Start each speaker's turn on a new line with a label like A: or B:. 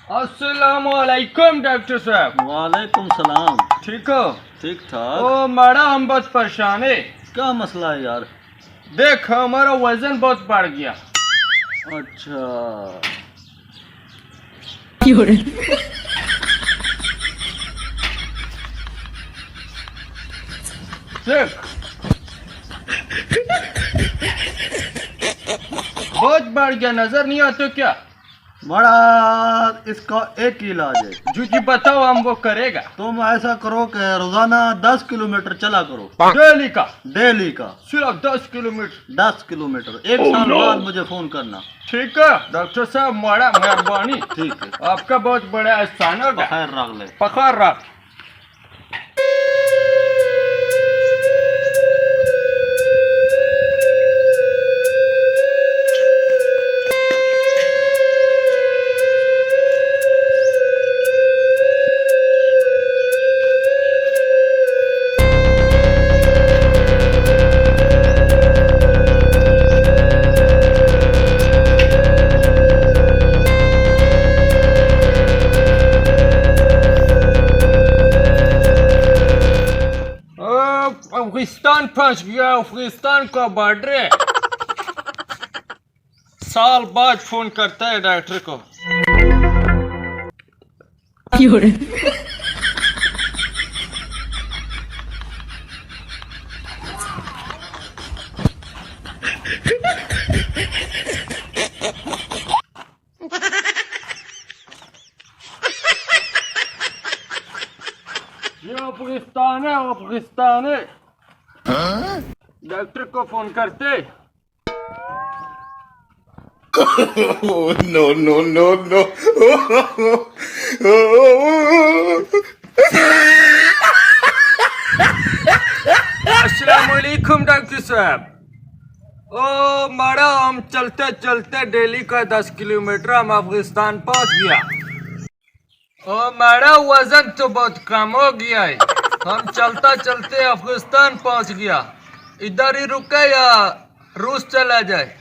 A: अस्सलाम वालेकुम डॉक्टर साहब।
B: वालेकुम सलाम।
A: ठीक हो?
B: ठीक ठाक।
A: ओ माड़ा हम बहुत परेशान है।
B: क्या मसला है यार?
A: देख हमारा वजन बहुत बढ़ गया।
B: अच्छा
A: देख बहुत बढ़ गया, नजर नहीं आता क्या?
B: बड़ा, इसका एक ही इलाज है।
A: जो जी बताओ हम वो करेगा।
B: तुम ऐसा करो कि रोजाना 10 किलोमीटर चला करो।
A: डेली का?
B: डेली का
A: सिर्फ 10 किलोमीटर?
B: 10 किलोमीटर। एक साल बाद मुझे फोन करना।
A: ठीक है डॉक्टर साहब, बड़ा मेहरबानी।
B: ठीक है,
A: आपका बहुत बड़ा एहसान होगा।
B: खैर रख ले।
A: पकड़ रख। अफगानिस्तान फंस गया। अफगानिस्तान का बॉर्डर है। साल बाद फोन करता है डॉक्टर को। ये अफगानिस्तान है, अफगानिस्तान है। डॉक्टर को फोन करते।
C: No, no, no, no.
A: अस्सलाम वालेकुम डॉक्टर साहब। ओ माड़ा हम चलते चलते डेली का 10 किलोमीटर हम अफगानिस्तान पहुंच गया। ओ माड़ा वजन तो बहुत कम हो गया है। हम चलता चलते अफगानिस्तान पहुंच गया। इधर ही रुके या रूस चला जाए?